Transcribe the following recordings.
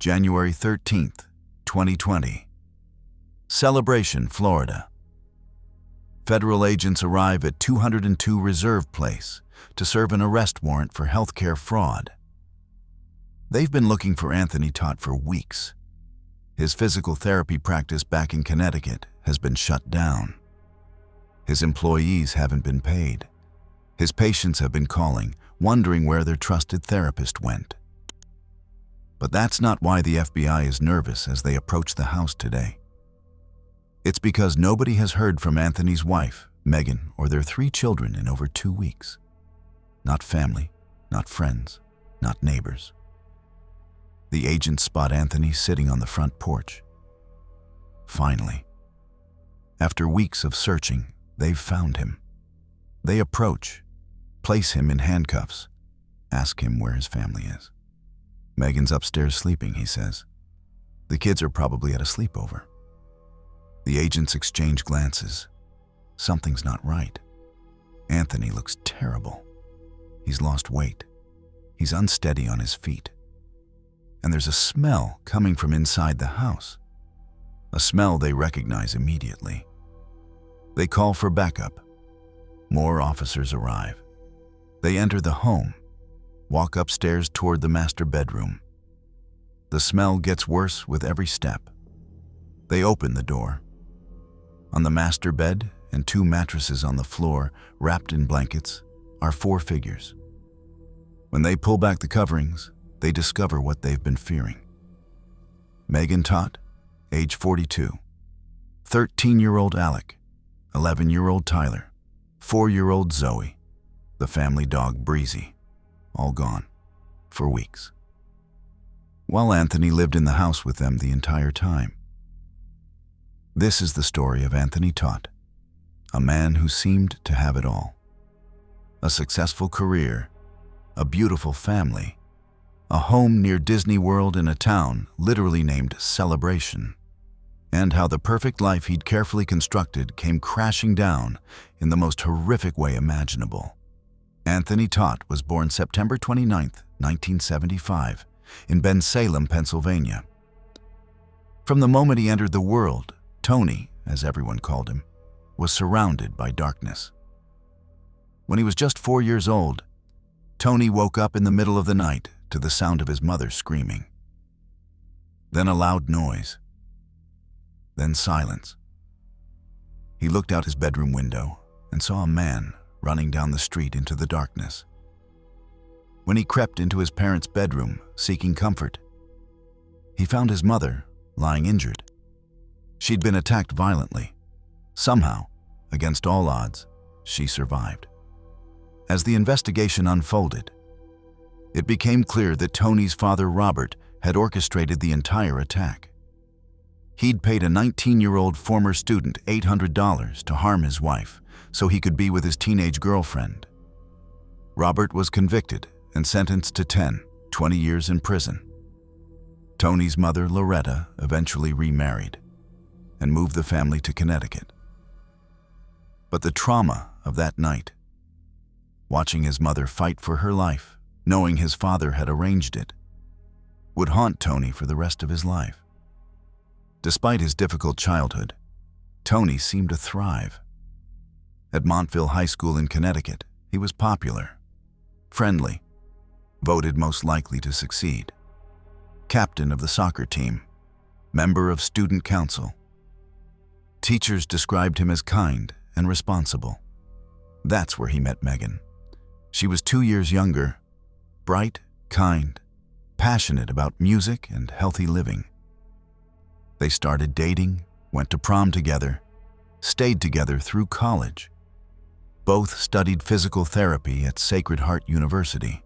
January 13th, 2020. Celebration, Florida. Federal agents arrive at 202 Reserve Place to serve an arrest warrant for healthcare fraud. They've been looking for Anthony Tot for weeks. His physical therapy practice back in Connecticut has been shut down. His employees haven't been paid. His patients have been calling, wondering where their trusted therapist went. But that's not why the FBI is nervous as they approach the house today. It's because nobody has heard from Anthony's wife, Megan, or their 3 children in over 2 weeks. Not family, not friends, not neighbors. The agents spot Anthony sitting on the front porch. Finally, after weeks of searching, they've found him. They approach, place him in handcuffs, ask him where his family is. Megan's upstairs sleeping, he says. The kids are probably at a sleepover. The agents exchange glances. Something's not right. Anthony looks terrible. He's lost weight. He's unsteady on his feet. And there's a smell coming from inside the house. A smell they recognize immediately. They call for backup. More officers arrive. They enter the home, walk upstairs toward the master bedroom. The smell gets worse with every step. They open the door. On the master bed and 2 mattresses on the floor, wrapped in blankets, are 4 figures. When they pull back the coverings, they discover what they've been fearing. Megan Tot, age 42. 13-year-old Alec. 11-year-old Tyler. 4-year-old Zoe. The family dog Breezy. All gone. For weeks. While Anthony lived in the house with them the entire time. This is the story of Anthony Tot, a man who seemed to have it all. A successful career, a beautiful family, a home near Disney World in a town literally named Celebration, and how the perfect life he'd carefully constructed came crashing down in the most horrific way imaginable. Anthony Tot was born September 29, 1975, in Bensalem, Pennsylvania. From the moment he entered the world, Tony, as everyone called him, was surrounded by darkness. When he was just 4 years old, Tony woke up in the middle of the night to the sound of his mother screaming. Then a loud noise. Then silence. He looked out his bedroom window and saw a man running down the street into the darkness. When he crept into his parents' bedroom, seeking comfort, he found his mother lying injured. She'd been attacked violently. Somehow, against all odds, she survived. As the investigation unfolded, it became clear that Tony's father, Robert, had orchestrated the entire attack. He'd paid a 19-year-old former student $800 to harm his wife so he could be with his teenage girlfriend. Robert was convicted and sentenced to 20 years in prison. Tony's mother, Loretta, eventually remarried and moved the family to Connecticut. But the trauma of that night, watching his mother fight for her life, knowing his father had arranged it, would haunt Tony for the rest of his life. Despite his difficult childhood, Tony seemed to thrive. At Montville High School in Connecticut, he was popular, friendly, voted most likely to succeed, captain of the soccer team, member of student council. Teachers described him as kind and responsible. That's where he met Megan. She was 2 years younger, bright, kind, passionate about music and healthy living. They started dating, went to prom together, stayed together through college. Both studied physical therapy at Sacred Heart University.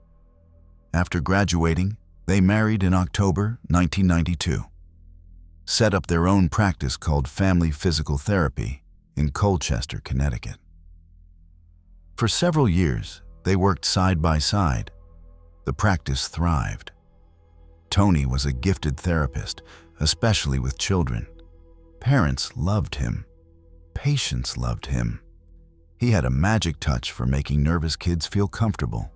After graduating, they married in October 1992. Set up their own practice called Family Physical Therapy in Colchester, Connecticut. For several years, they worked side by side. The practice thrived. Tony was a gifted therapist, especially with children. Parents loved him. Patients loved him. He had a magic touch for making nervous kids feel comfortable.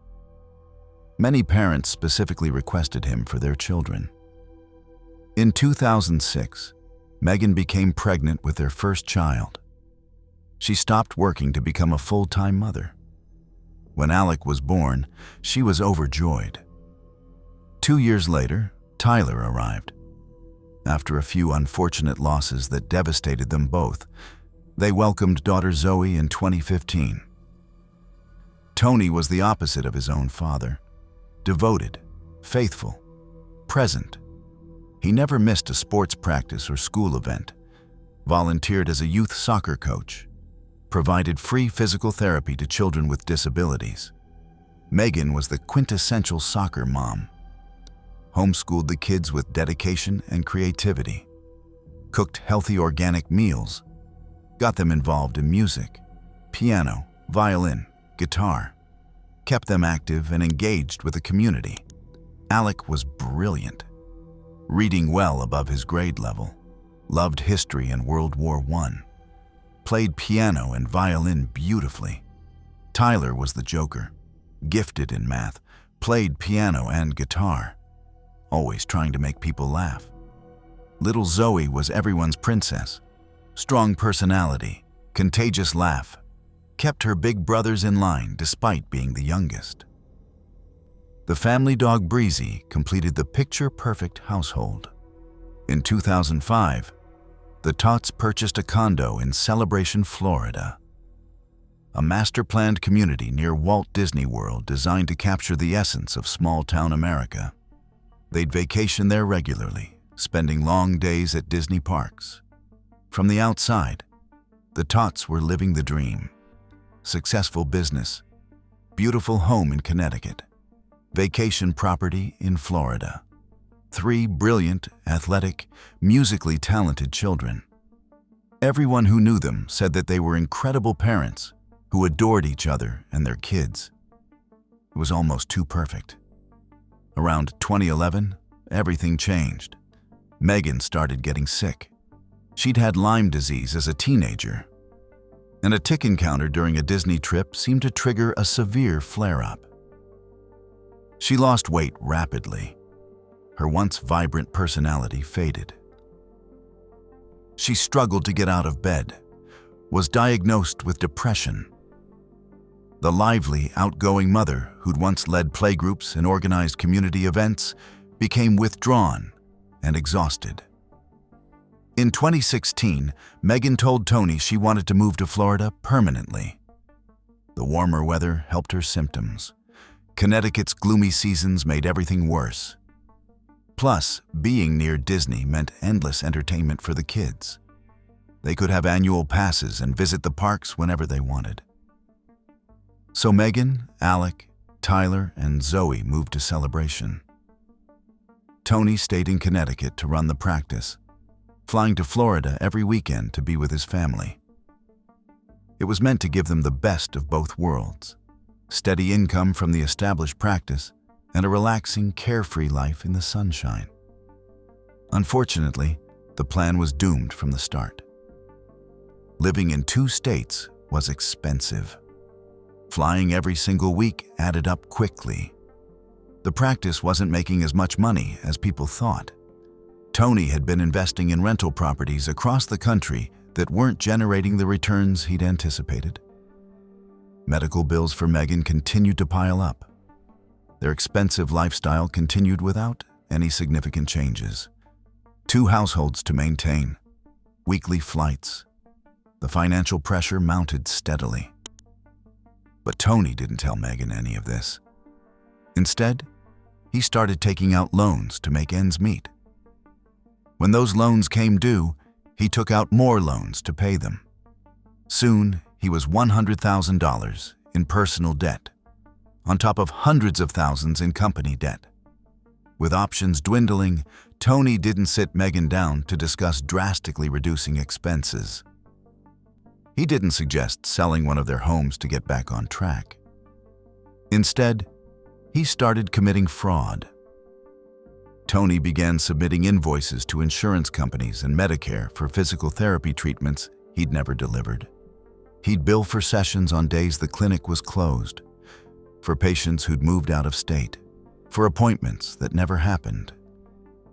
Many parents specifically requested him for their children. In 2006, Megan became pregnant with their first child. She stopped working to become a full-time mother. When Alec was born, she was overjoyed. 2 years later, Tyler arrived. After a few unfortunate losses that devastated them both, they welcomed daughter Zoe in 2015. Tony was the opposite of his own father. Devoted, faithful, present. He never missed a sports practice or school event, volunteered as a youth soccer coach, provided free physical therapy to children with disabilities. Megan was the quintessential soccer mom. Homeschooled the kids with dedication and creativity, cooked healthy organic meals, got them involved in music, piano, violin, guitar, kept them active and engaged with the community. Alec was brilliant, reading well above his grade level, loved history and World War I, played piano and violin beautifully. Tyler was the joker, gifted in math, played piano and guitar, always trying to make people laugh. Little Zoe was everyone's princess. Strong personality, contagious laugh, kept her big brothers in line despite being the youngest. The family dog Breezy completed the picture-perfect household. In 2005, the Tots purchased a condo in Celebration, Florida, a master-planned community near Walt Disney World designed to capture the essence of small-town America. They'd vacation there regularly, spending long days at Disney parks. From the outside, the Tots were living the dream. Successful business, beautiful home in Connecticut, vacation property in Florida. 3 brilliant, athletic, musically talented children. Everyone who knew them said that they were incredible parents who adored each other and their kids. It was almost too perfect. Around 2011, everything changed. Megan started getting sick. She'd had Lyme disease as a teenager, and a tick encounter during a Disney trip seemed to trigger a severe flare-up. She lost weight rapidly. Her once vibrant personality faded. She struggled to get out of bed, was diagnosed with depression. The lively, outgoing mother who'd once led playgroups and organized community events became withdrawn and exhausted. In 2016, Megan told Tony she wanted to move to Florida permanently. The warmer weather helped her symptoms. Connecticut's gloomy seasons made everything worse. Plus, being near Disney meant endless entertainment for the kids. They could have annual passes and visit the parks whenever they wanted. So Megan, Alec, Tyler, and Zoe moved to Celebration. Tony stayed in Connecticut to run the practice, flying to Florida every weekend to be with his family. It was meant to give them the best of both worlds: steady income from the established practice and a relaxing, carefree life in the sunshine. Unfortunately, the plan was doomed from the start. Living in 2 states was expensive. Flying every single week added up quickly. The practice wasn't making as much money as people thought. Tony had been investing in rental properties across the country that weren't generating the returns he'd anticipated. Medical bills for Megan continued to pile up. Their expensive lifestyle continued without any significant changes. 2 households to maintain, weekly flights. The financial pressure mounted steadily. But Tony didn't tell Megan any of this. Instead, he started taking out loans to make ends meet. When those loans came due, he took out more loans to pay them. Soon, he was $100,000 in personal debt, on top of hundreds of thousands in company debt. With options dwindling, Tony didn't sit Megan down to discuss drastically reducing expenses. He didn't suggest selling one of their homes to get back on track. Instead, he started committing fraud. Tony began submitting invoices to insurance companies and Medicare for physical therapy treatments he'd never delivered. He'd bill for sessions on days the clinic was closed, for patients who'd moved out of state, for appointments that never happened.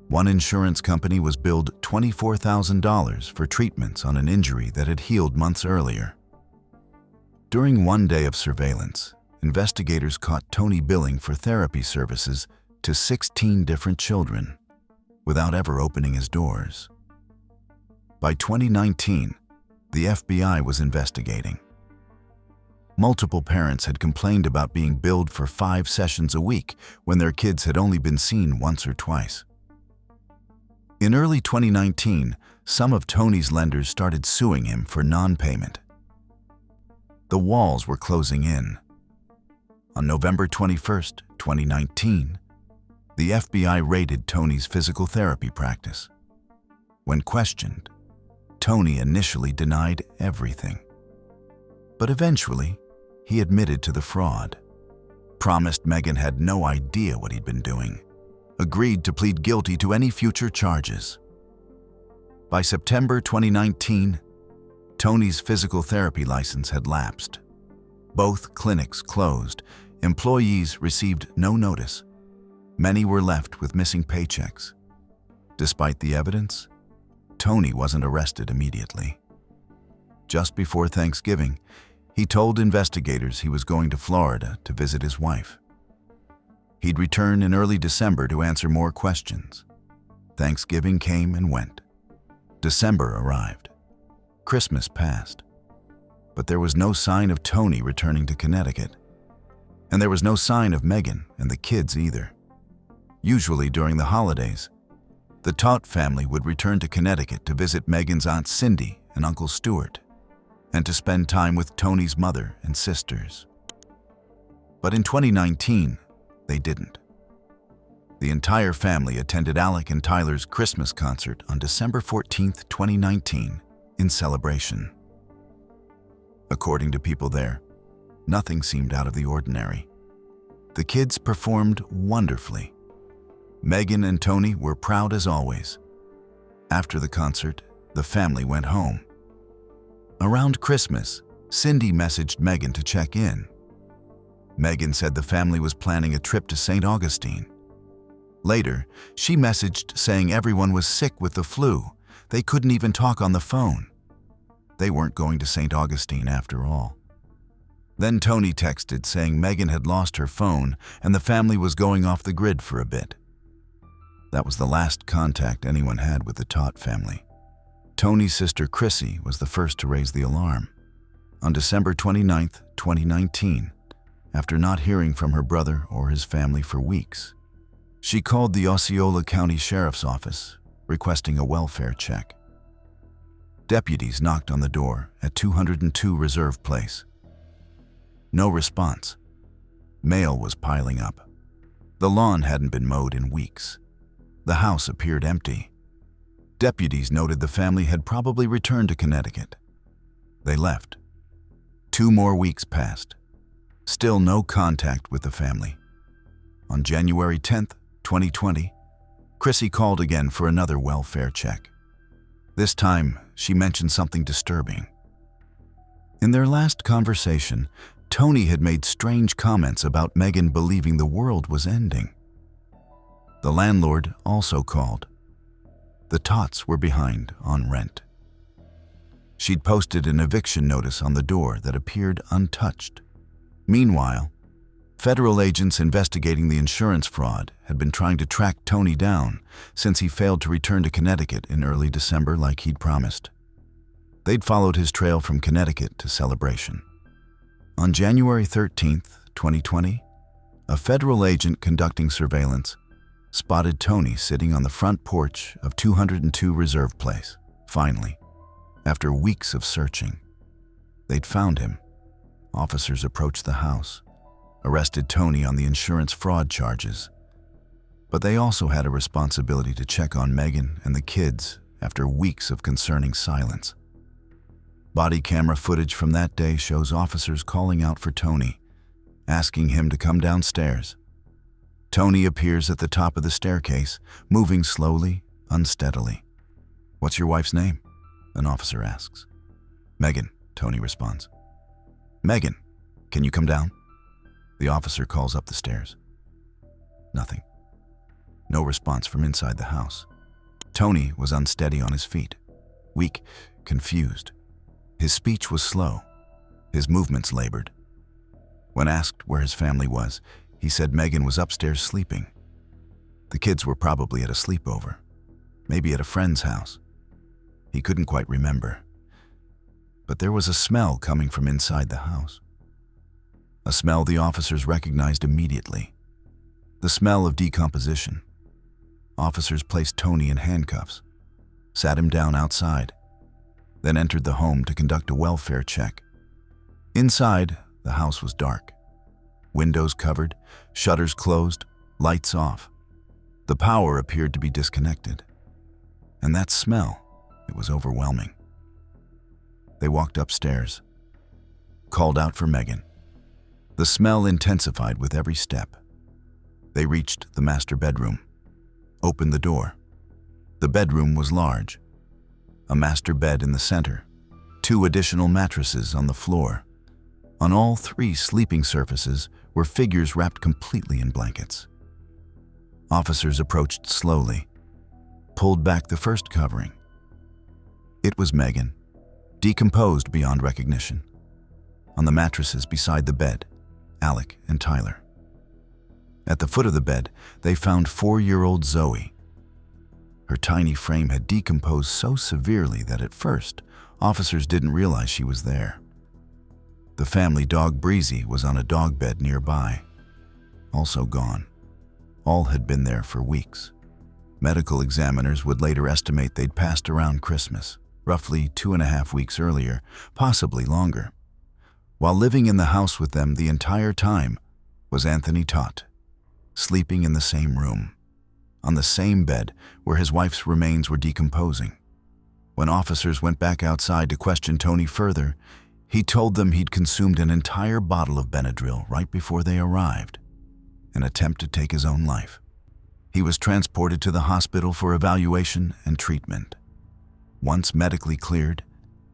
One insurance company was billed $24,000 for treatments on an injury that had healed months earlier. During one day of surveillance, investigators caught Tony billing for therapy services to 16 different children without ever opening his doors. By 2019, the FBI was investigating. Multiple parents had complained about being billed for 5 sessions a week when their kids had only been seen once or twice. In early 2019, some of Tony's lenders started suing him for non-payment. The walls were closing in. On November 21, 2019, the FBI raided Tony's physical therapy practice. When questioned, Tony initially denied everything. But eventually, he admitted to the fraud, promised Megan had no idea what he'd been doing, agreed to plead guilty to any future charges. By September 2019, Tony's physical therapy license had lapsed. Both clinics closed. Employees received no notice. Many were left with missing paychecks. Despite the evidence, Tony wasn't arrested immediately. Just before Thanksgiving, he told investigators he was going to Florida to visit his wife. He'd return in early December to answer more questions. Thanksgiving came and went. December arrived. Christmas passed. But there was no sign of Tony returning to Connecticut. And there was no sign of Megan and the kids either. Usually during the holidays, the Taut family would return to Connecticut to visit Megan's Aunt Cindy and Uncle Stuart, and to spend time with Tony's mother and sisters. But in 2019, they didn't. The entire family attended Alec and Tyler's Christmas concert on December 14, 2019, in celebration. According to people there, nothing seemed out of the ordinary. The kids performed wonderfully. Megan and Tony were proud as always. After the concert, the family went home. Around Christmas, Cindy messaged Megan to check in. Megan said the family was planning a trip to St. Augustine. Later, she messaged saying everyone was sick with the flu. They couldn't even talk on the phone. They weren't going to St. Augustine after all. Then Tony texted saying Megan had lost her phone and the family was going off the grid for a bit. That was the last contact anyone had with the Taut family. Tony's sister Chrissy was the first to raise the alarm. On December 29, 2019, after not hearing from her brother or his family for weeks, she called the Osceola County Sheriff's Office, requesting a welfare check. Deputies knocked on the door at 202 Reserve Place. No response. Mail was piling up. The lawn hadn't been mowed in weeks. The house appeared empty. Deputies noted the family had probably returned to Connecticut. They left. 2 more weeks passed. Still no contact with the family. On January 10, 2020, Chrissy called again for another welfare check. This time, she mentioned something disturbing. In their last conversation, Tony had made strange comments about Megan believing the world was ending. The landlord also called. The Tauts were behind on rent. She'd posted an eviction notice on the door that appeared untouched. Meanwhile, federal agents investigating the insurance fraud had been trying to track Tony down since he failed to return to Connecticut in early December like he'd promised. They'd followed his trail from Connecticut to Celebration. On January 13, 2020, a federal agent conducting surveillance spotted Tony sitting on the front porch of 202 Reserve Place. Finally, after weeks of searching, they'd found him. Officers approached the house, arrested Tony on the insurance fraud charges. But they also had a responsibility to check on Megan and the kids after weeks of concerning silence. Body camera footage from that day shows officers calling out for Tony, asking him to come downstairs. Tony appears at the top of the staircase, moving slowly, unsteadily. "What's your wife's name?" an officer asks. "Megan," Tony responds. "Megan, can you come down?" The officer calls up the stairs. Nothing. No response from inside the house. Tony was unsteady on his feet, weak, confused. His speech was slow, his movements labored. When asked where his family was, he said Megan was upstairs sleeping. The kids were probably at a sleepover, maybe at a friend's house. He couldn't quite remember. But there was a smell coming from inside the house. A smell the officers recognized immediately. The smell of decomposition. Officers placed Tony in handcuffs, sat him down outside, then entered the home to conduct a welfare check. Inside, the house was dark. Windows covered, shutters closed, lights off. The power appeared to be disconnected. And that smell, it was overwhelming. They walked upstairs, called out for Megan. The smell intensified with every step. They reached the master bedroom, opened the door. The bedroom was large. A master bed in the center, 2 additional mattresses on the floor. On all 3 sleeping surfaces were figures wrapped completely in blankets. Officers approached slowly, pulled back the first covering. It was Megan, decomposed beyond recognition. On the mattresses beside the bed, Alec and Tyler. At the foot of the bed, they found 4-year-old Zoe. Her tiny frame had decomposed so severely that at first, officers didn't realize she was there. The family dog Breezy was on a dog bed nearby, also gone. All had been there for weeks. Medical examiners would later estimate they'd passed around Christmas, roughly 2.5 weeks earlier, possibly longer. While living in the house with them the entire time was Anthony Tott, sleeping in the same room, on the same bed where his wife's remains were decomposing. When officers went back outside to question Tony further, he told them he'd consumed an entire bottle of Benadryl right before they arrived, an attempt to take his own life. He was transported to the hospital for evaluation and treatment. Once medically cleared,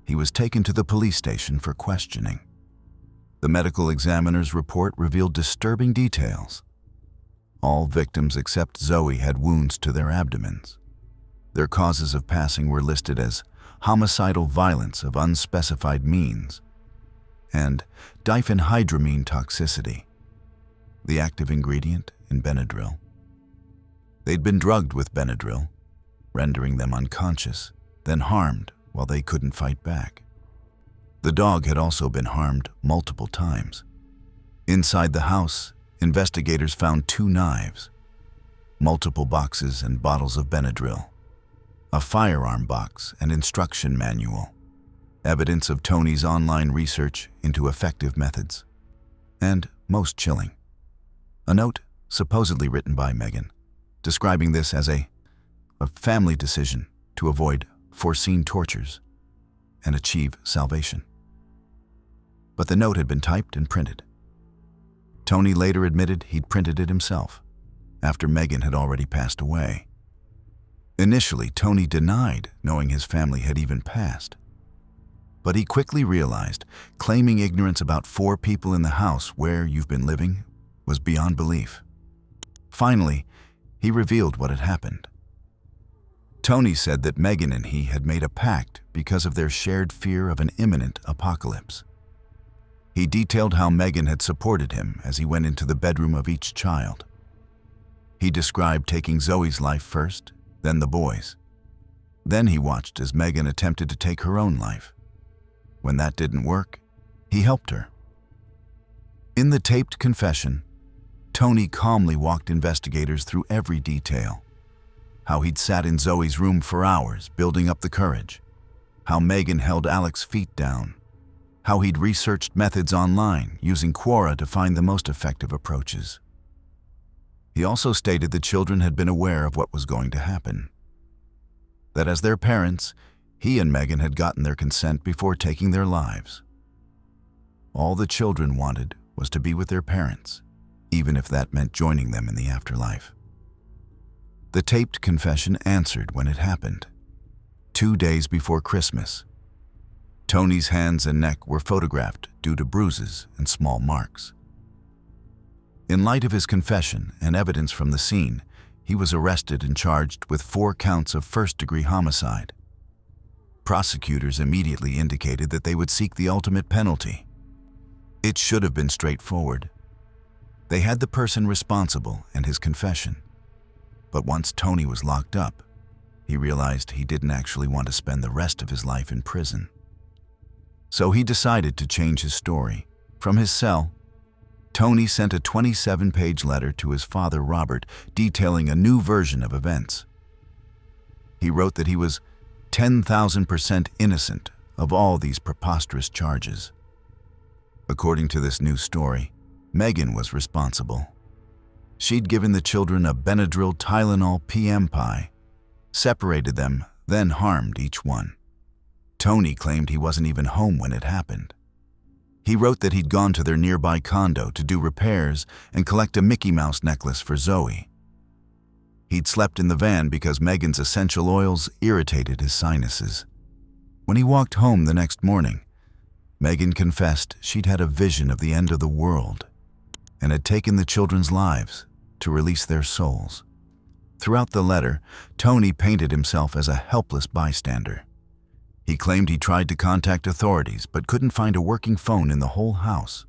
he was taken to the police station for questioning. The medical examiner's report revealed disturbing details. All victims except Zoe had wounds to their abdomens. Their causes of passing were listed as homicidal violence of unspecified means and diphenhydramine toxicity, the active ingredient in Benadryl. They'd been drugged with Benadryl, rendering them unconscious, then harmed while they couldn't fight back. The dog had also been harmed multiple times. Inside the house, investigators found 2 knives, multiple boxes and bottles of Benadryl, a firearm box and instruction manual, evidence of Tony's online research into effective methods, and, most chilling, a note supposedly written by Megan, describing this as a family decision to avoid foreseen tortures and achieve salvation. But the note had been typed and printed. Tony later admitted he'd printed it himself, after Megan had already passed away. Initially, Tony denied knowing his family had even passed. But he quickly realized claiming ignorance about 4 people in the house where you've been living was beyond belief. Finally, he revealed what had happened. Tony said that Megan and he had made a pact because of their shared fear of an imminent apocalypse. He detailed how Megan had supported him as he went into the bedroom of each child. He described taking Zoe's life first, then the boys. Then he watched as Megan attempted to take her own life. When that didn't work, he helped her. In the taped confession, Tony calmly walked investigators through every detail. How he'd sat in Zoe's room for hours, building up the courage. How Megan held Alec's feet down. How he'd researched methods online, using Quora to find the most effective approaches. He also stated the children had been aware of what was going to happen. That as their parents, he and Megan had gotten their consent before taking their lives. All the children wanted was to be with their parents, even if that meant joining them in the afterlife. The taped confession answered when it happened. 2 days before Christmas. Tony's hands and neck were photographed due to bruises and small marks. In light of his confession and evidence from the scene, he was arrested and charged with 4 counts of first-degree homicide. Prosecutors immediately indicated that they would seek the ultimate penalty. It should have been straightforward. They had the person responsible and his confession. But once Tony was locked up, he realized he didn't actually want to spend the rest of his life in prison. So he decided to change his story. From his cell, Tony sent a 27-page letter to his father, Robert, detailing a new version of events. He wrote that he was 10,000% innocent of all these preposterous charges. According to this new story, Megan was responsible. She'd given the children a Benadryl Tylenol PM pie, separated them, then harmed each one. Tony claimed he wasn't even home when it happened. He wrote that he'd gone to their nearby condo to do repairs and collect a Mickey Mouse necklace for Zoe. He'd slept in the van because Megan's essential oils irritated his sinuses. When he walked home the next morning, Megan confessed she'd had a vision of the end of the world and had taken the children's lives to release their souls. Throughout the letter, Tony painted himself as a helpless bystander. He claimed he tried to contact authorities but couldn't find a working phone in the whole house.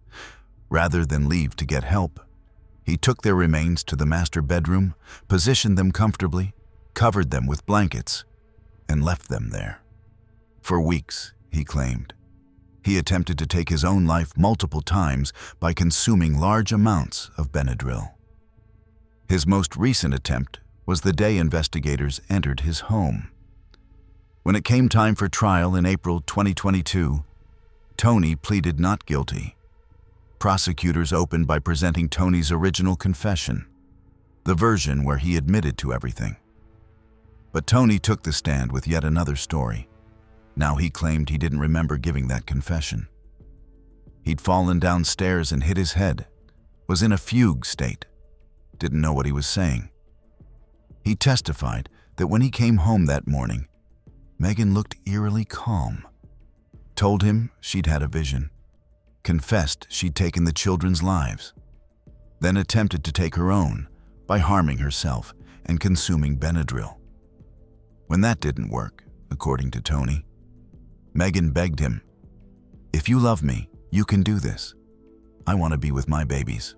Rather than leave to get help, he took their remains to the master bedroom, positioned them comfortably, covered them with blankets, and left them there. For weeks, he claimed, he attempted to take his own life multiple times by consuming large amounts of Benadryl. His most recent attempt was the day investigators entered his home. When it came time for trial in April 2022, Tony pleaded not guilty. Prosecutors opened by presenting Tony's original confession, the version where he admitted to everything. But Tony took the stand with yet another story. Now he claimed he didn't remember giving that confession. He'd fallen downstairs and hit his head, was in a fugue state, didn't know what he was saying. He testified that when he came home that morning, Megan looked eerily calm, told him she'd had a vision, confessed she'd taken the children's lives, then attempted to take her own by harming herself and consuming Benadryl. When that didn't work, according to Tony, Megan begged him, "If you love me, you can do this. I want to be with my babies."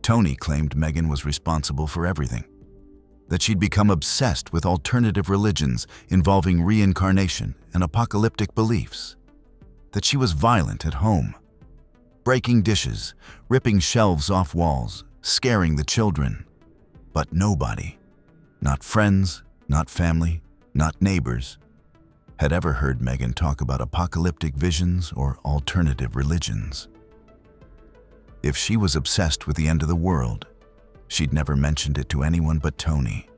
Tony claimed Megan was responsible for everything, that she'd become obsessed with alternative religions involving reincarnation and apocalyptic beliefs, that she was violent at home, breaking dishes, ripping shelves off walls, scaring the children. But nobody, not friends, not family, not neighbors, had ever heard Megan talk about apocalyptic visions or alternative religions. If she was obsessed with the end of the world, she'd never mentioned it to anyone but Tony.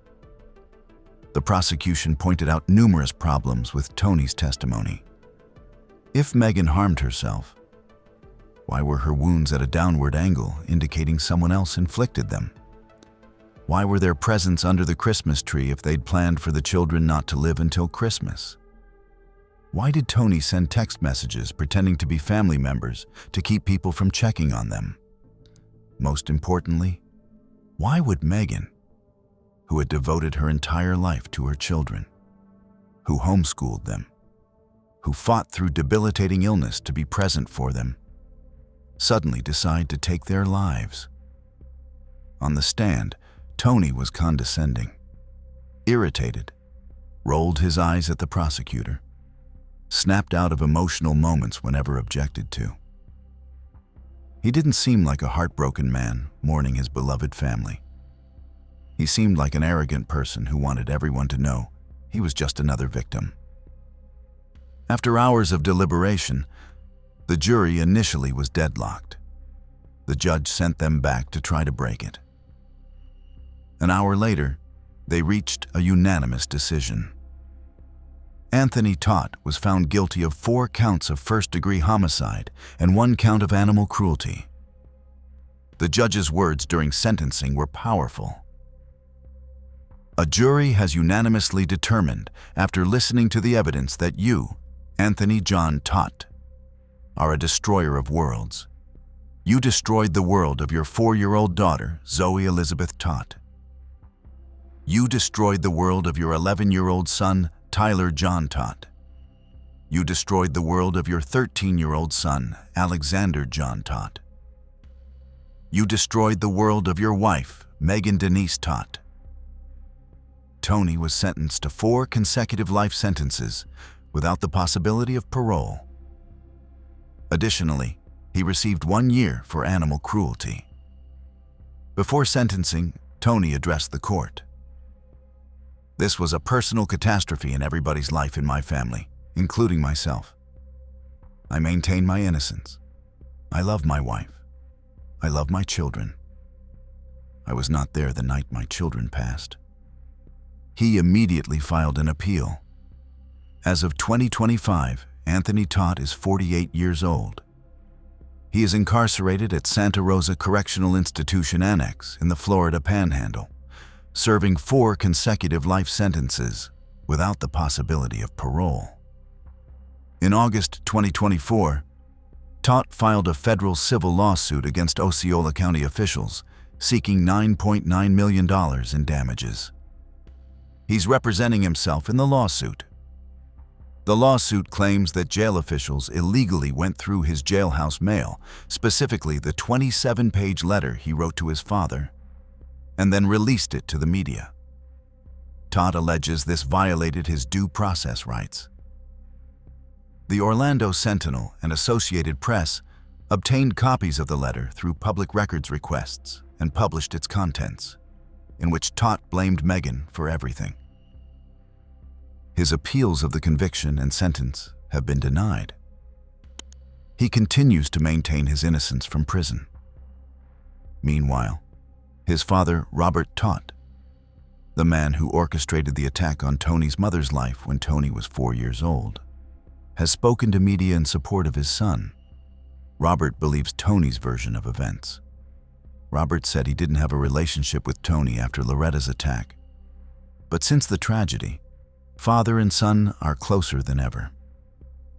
The prosecution pointed out numerous problems with Tony's testimony. If Megan harmed herself, why were her wounds at a downward angle, indicating someone else inflicted them? Why were their presents under the Christmas tree if they'd planned for the children not to live until Christmas? Why did Tony send text messages pretending to be family members to keep people from checking on them? Most importantly, why would Megan, who had devoted her entire life to her children, who homeschooled them, who fought through debilitating illness to be present for them, suddenly decide to take their lives? On the stand, Tony was condescending, irritated, rolled his eyes at the prosecutor, snapped out of emotional moments whenever objected to. He didn't seem like a heartbroken man mourning his beloved family. He seemed like an arrogant person who wanted everyone to know he was just another victim. After hours of deliberation, the jury initially was deadlocked. The judge sent them back to try to break it. An hour later, they reached a unanimous decision. Anthony Todt was found guilty of 4 counts of first-degree homicide and 1 count of animal cruelty. The judge's words during sentencing were powerful. "A jury has unanimously determined, after listening to the evidence, that you, Anthony John Todt, are a destroyer of worlds. You destroyed the world of your 4-year-old daughter, Zoe Elizabeth Todt. You destroyed the world of your 11-year-old son, Tyler John Todt. You destroyed the world of your 13-year-old son, Alexander John Todt. You destroyed the world of your wife, Megan Denise Todt. Tony was sentenced to 4 consecutive life sentences without the possibility of parole. Additionally, he received 1 year for animal cruelty. Before sentencing, Tony addressed the court. This was a personal catastrophe in everybody's life in my family, including myself. I maintain my innocence. I love my wife. I love my children. I was not there the night my children passed. He immediately filed an appeal. As of 2025, Anthony Todt is 48 years old. He is incarcerated at Santa Rosa Correctional Institution Annex in the Florida Panhandle, serving 4 consecutive life sentences without the possibility of parole. In August 2024, Todt filed a federal civil lawsuit against Osceola County officials, seeking $9.9 million in damages. He's representing himself in the lawsuit. The lawsuit claims that jail officials illegally went through his jailhouse mail, specifically the 27-page letter he wrote to his father, and then released it to the media. Todt alleges this violated his due process rights. The Orlando Sentinel and Associated Press obtained copies of the letter through public records requests and published its contents, in which Todt blamed Megan for everything. His appeals of the conviction and sentence have been denied. He continues to maintain his innocence from prison. Meanwhile, his father, Robert Todt, the man who orchestrated the attack on Tony's mother's life when Tony was 4 years old, has spoken to media in support of his son. Robert believes Tony's version of events. Robert said he didn't have a relationship with Tony after Loretta's attack. But since the tragedy, father and son are closer than ever.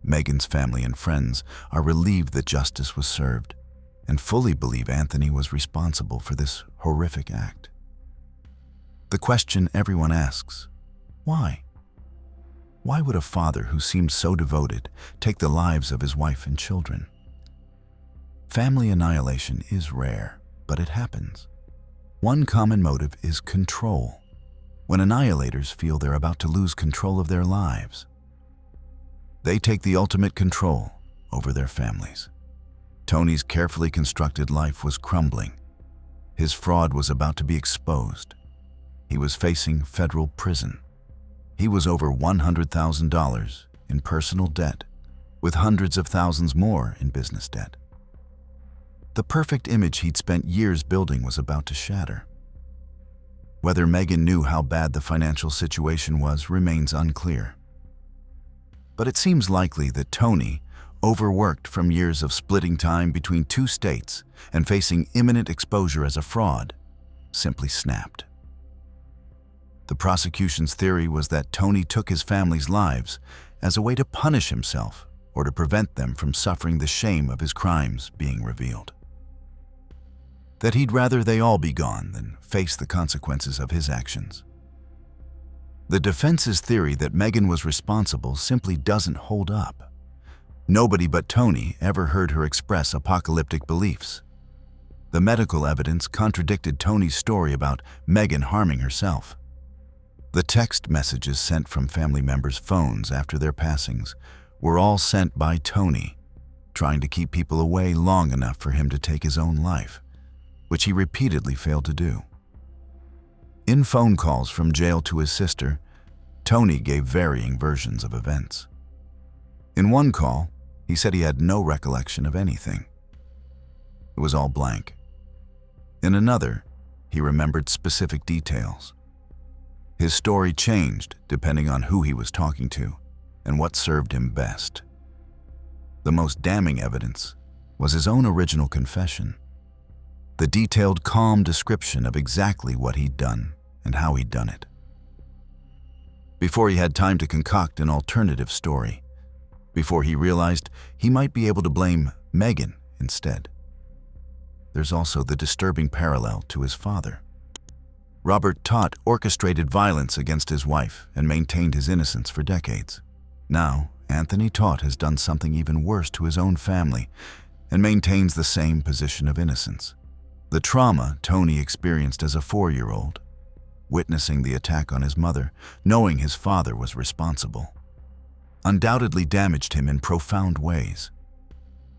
Megan's family and friends are relieved that justice was served and fully believe Anthony was responsible for this horrific act. The question everyone asks, why? Why would a father who seemed so devoted take the lives of his wife and children? Family annihilation is rare, but it happens. One common motive is control. When annihilators feel they're about to lose control of their lives, they take the ultimate control over their families. Tony's carefully constructed life was crumbling. His fraud was about to be exposed. He was facing federal prison. He was over $100,000 in personal debt, with hundreds of thousands more in business debt. The perfect image he'd spent years building was about to shatter. Whether Megan knew how bad the financial situation was remains unclear. But it seems likely that Tony, overworked from years of splitting time between 2 states and facing imminent exposure as a fraud, simply snapped. The prosecution's theory was that Tony took his family's lives as a way to punish himself or to prevent them from suffering the shame of his crimes being revealed. That he'd rather they all be gone than face the consequences of his actions. The defense's theory that Megan was responsible simply doesn't hold up. Nobody but Tony ever heard her express apocalyptic beliefs. The medical evidence contradicted Tony's story about Megan harming herself. The text messages sent from family members' phones after their passings were all sent by Tony, trying to keep people away long enough for him to take his own life, which he repeatedly failed to do. In phone calls from jail to his sister, Tony gave varying versions of events. In one call, he said he had no recollection of anything. It was all blank. In another, he remembered specific details. His story changed depending on who he was talking to and what served him best. The most damning evidence was his own original confession. The detailed, calm description of exactly what he'd done and how he'd done it. Before he had time to concoct an alternative story, before he realized he might be able to blame Megan instead. There's also the disturbing parallel to his father. Robert Tott orchestrated violence against his wife and maintained his innocence for decades. Now, Anthony Tott has done something even worse to his own family and maintains the same position of innocence. The trauma Tony experienced as a 4-year-old, witnessing the attack on his mother, knowing his father was responsible, undoubtedly damaged him in profound ways.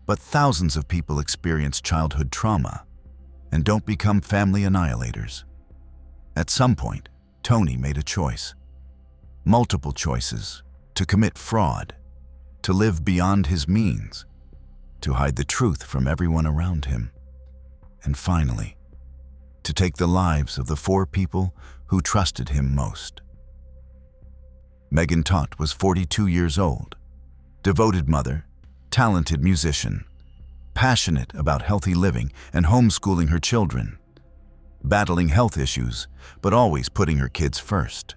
But thousands of people experience childhood trauma and don't become family annihilators. At some point, Tony made a choice. Multiple choices: to commit fraud, to live beyond his means, to hide the truth from everyone around him, and finally, to take the lives of the 4 people who trusted him most. Megan Tott was 42 years old, devoted mother, talented musician, passionate about healthy living and homeschooling her children, battling health issues, but always putting her kids first.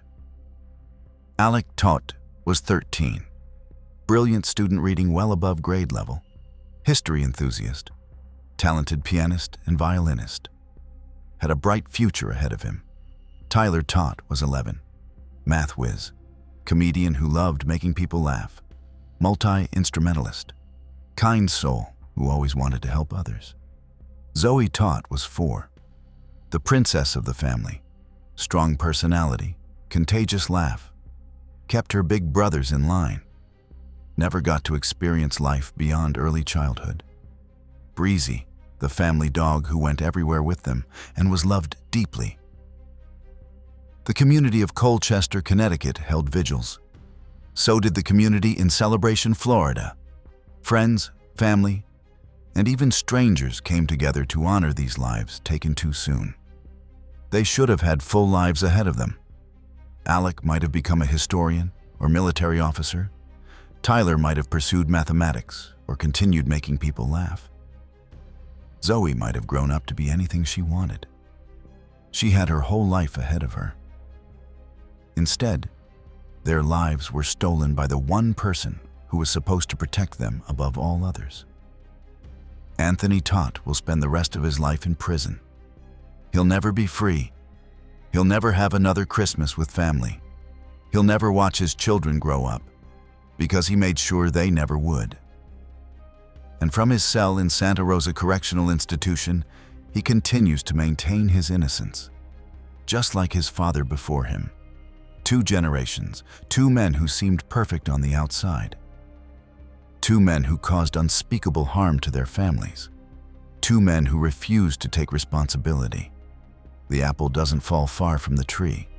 Alec Tott was 13, brilliant student reading well above grade level, history enthusiast, talented pianist and violinist, had a bright future ahead of him. Tyler Tott was 11, math whiz, comedian who loved making people laugh, multi-instrumentalist, kind soul who always wanted to help others. Zoe Tott was 4, the princess of the family, strong personality, contagious laugh, kept her big brothers in line, never got to experience life beyond early childhood. Breezy, the family dog who went everywhere with them and was loved deeply. The community of Colchester, Connecticut held vigils. So did the community in Celebration, Florida. Friends, family, and even strangers came together to honor these lives taken too soon. They should have had full lives ahead of them. Alec might have become a historian or military officer. Tyler might have pursued mathematics or continued making people laugh. Zoe might have grown up to be anything she wanted. She had her whole life ahead of her. Instead, their lives were stolen by the one person who was supposed to protect them above all others. Anthony Tott will spend the rest of his life in prison. He'll never be free. He'll never have another Christmas with family. He'll never watch his children grow up, because he made sure they never would. And from his cell in Santa Rosa Correctional Institution, he continues to maintain his innocence, just like his father before him. 2 generations, 2 men who seemed perfect on the outside. 2 men who caused unspeakable harm to their families. 2 men who refused to take responsibility. The apple doesn't fall far from the tree.